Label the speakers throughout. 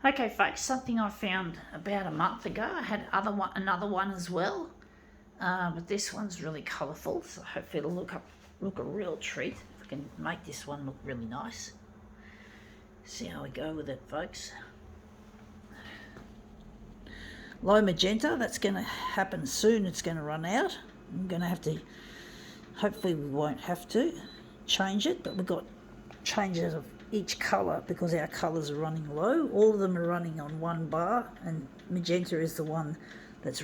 Speaker 1: Okay folks, something I found about a month ago. I had another one as well, but this one's really colourful, so hopefully it'll look a real treat. If I can make this one look really nice. See how we go with it, folks. Low magenta, that's going to happen soon. It's going to run out. I'm going to have to, hopefully we won't have to change it, but we've got changes of each colour because our colours are running low. All of them are running on one bar, and magenta is the one that's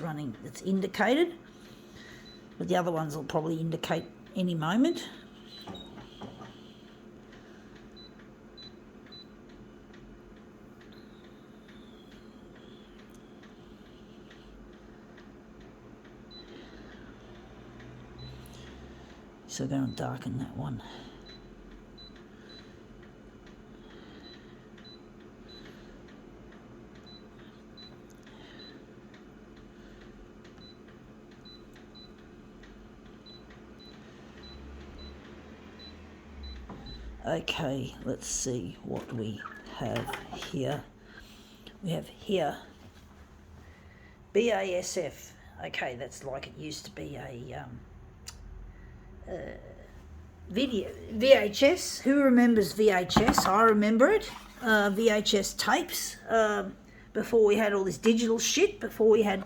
Speaker 1: indicated, but the other ones will probably indicate any moment. So we're going to darken that one. Okay, let's see what we have here. We have here BASF. Okay, that's like it used to be a video VHS. Who remembers VHS? I remember it. VHS tapes. Before we had all this digital shit, before we had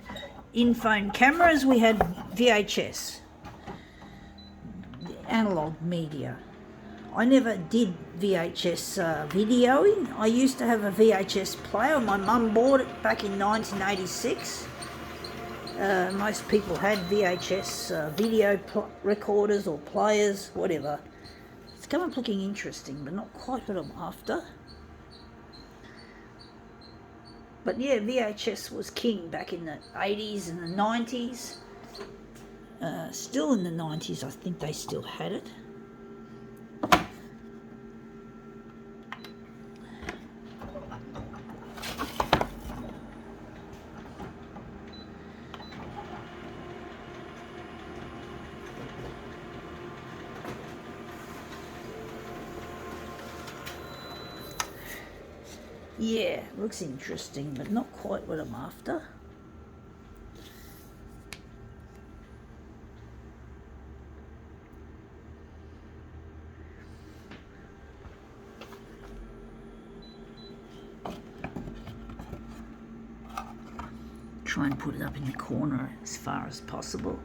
Speaker 1: in-phone cameras, we had VHS, analog media. I never did VHS videoing. I used to have a VHS player. My mum bought it back in 1986. Most people had VHS video recorders or players, whatever. It's come up looking interesting, but not quite what I'm after. But yeah, VHS was king back in the 80s and the 90s. Still in the 90s, I think they still had it. Yeah, looks interesting, but not quite what I'm after. Try and put it up in the corner as far as possible.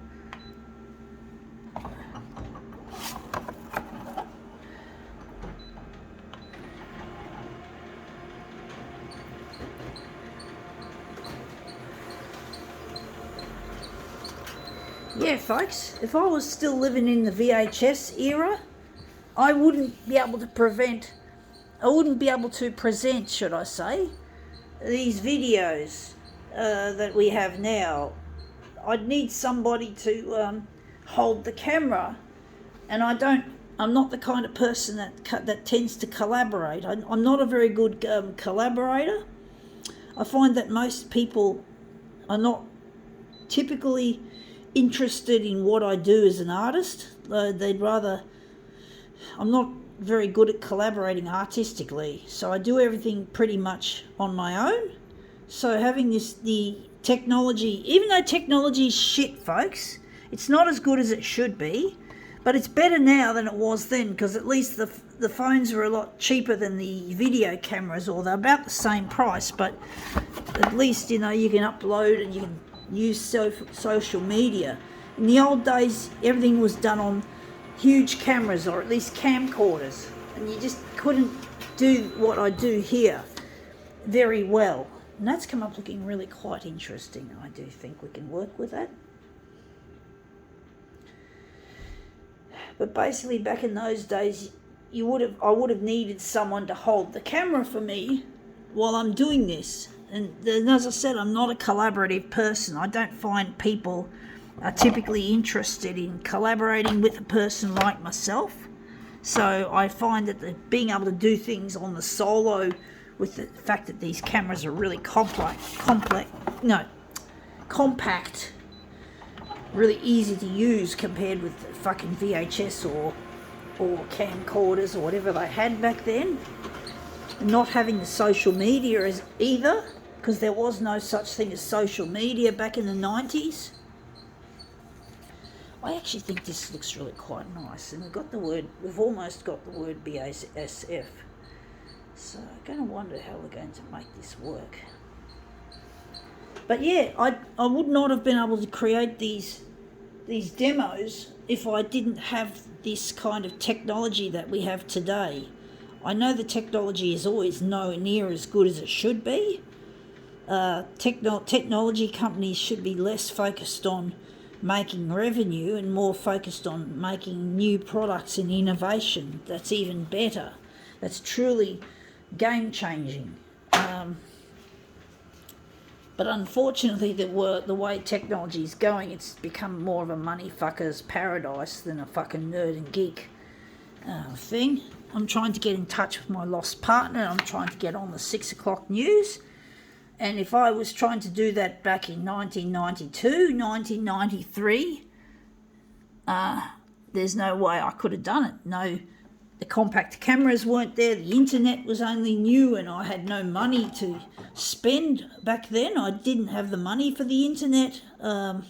Speaker 1: Yeah, folks, if I was still living in the VHS era, I wouldn't be able to present, should I say, these videos that we have now. I'd need somebody to hold the camera, and I'm not the kind of person that tends to collaborate. I'm not a very good collaborator. I find that most people are not typically interested in what I do as an artist. I'm not very good at collaborating artistically, so I do everything pretty much on my own. So having the technology, even though technology is shit, folks, it's not as good as it should be, but it's better now than it was then, because at least the phones are a lot cheaper than the video cameras, or they're about the same price, but at least, you can upload and you can use social media. In the old days, everything was done on huge cameras, or at least camcorders, and you just couldn't do what I do here very well. And that's come up looking really quite interesting. I do think we can work with that. But basically, back in those days, I would have needed someone to hold the camera for me while I'm doing this. And as I said, I'm not a collaborative person. I don't find people are typically interested in collaborating with a person like myself. So I find that being able to do things on the solo, with the fact that these cameras are really compact, really easy to use compared with fucking VHS or camcorders or whatever they had back then. not having the social media as either, because there was no such thing as social media back in the 90s. I actually think this looks really quite nice, and we've almost got the word BASF. So I'm going to wonder how we're going to make this work. But yeah, I would not have been able to create these demos if I didn't have this kind of technology that we have today. I know the technology is always nowhere near as good as it should be. Technology companies should be less focused on making revenue and more focused on making new products and innovation that's even better, that's truly game changing. But unfortunately, the way technology is going, it's become more of a money fucker's paradise than a fucking nerd and geek thing. I'm trying to get in touch with my lost partner. I'm trying to get on the 6 o'clock news. And if I was trying to do that back in 1992, 1993, there's no way I could have done it. No, the compact cameras weren't there. The internet was only new, and I had no money to spend back then. I didn't have the money for the internet. The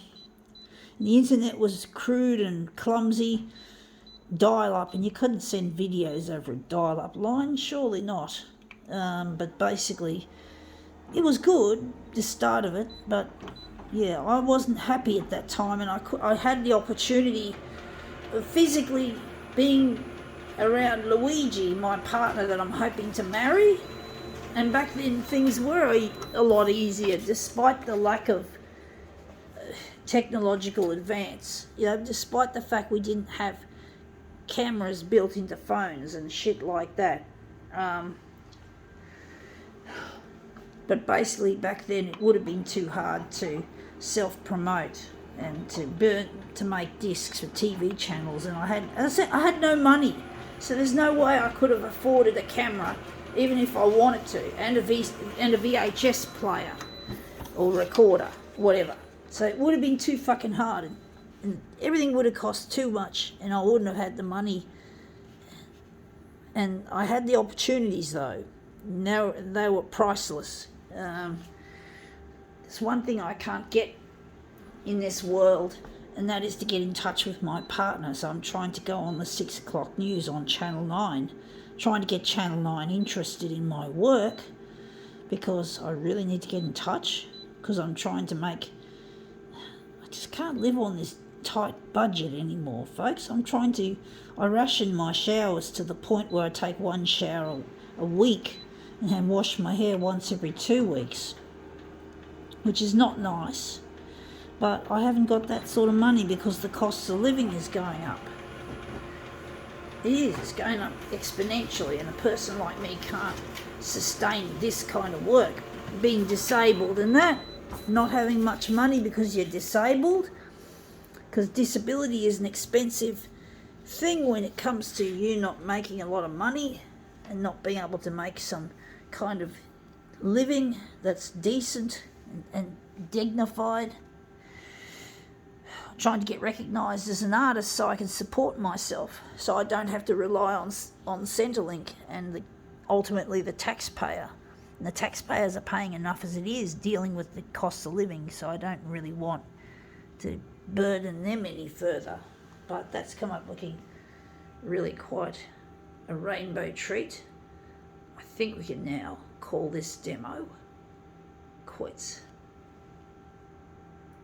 Speaker 1: internet was crude and clumsy. Dial-up, and you couldn't send videos over a dial-up line. Surely not. But basically, it was good, the start of it, but yeah, I wasn't happy at that time, and I had the opportunity of physically being around Luigi, my partner that I'm hoping to marry, and back then things were a lot easier despite the lack of technological advance. You know, despite the fact we didn't have cameras built into phones and shit like that. But basically back then it would have been too hard to self-promote and to make discs for TV channels, and I had no money, so there's no way I could have afforded a camera even if I wanted to, and a VHS player or recorder, whatever. So it would have been too fucking hard, and everything would have cost too much, and I wouldn't have had the money. And I had the opportunities though. Now they were priceless. There's one thing I can't get in this world, and that is to get in touch with my partner. So I'm trying to go on the 6 o'clock news on Channel 9, trying to get Channel 9 interested in my work, because I really need to get in touch, because I'm trying to I just can't live on this tight budget anymore, folks. I ration my showers to the point where I take one shower a week and wash my hair once every 2 weeks, which is not nice, but I haven't got that sort of money because the cost of living is going up. It is, it's going up exponentially, and a person like me can't sustain this kind of work. Being disabled and that, not having much money because you're disabled, because disability is an expensive thing when it comes to you not making a lot of money and not being able to make some kind of living that's decent and dignified. I'm trying to get recognised as an artist so I can support myself, so I don't have to rely on Centrelink and ultimately the taxpayer. And the taxpayers are paying enough as it is, dealing with the cost of living, so I don't really want to burden them any further. But that's come up looking really quite a rainbow treat. I think we can now call this demo quits.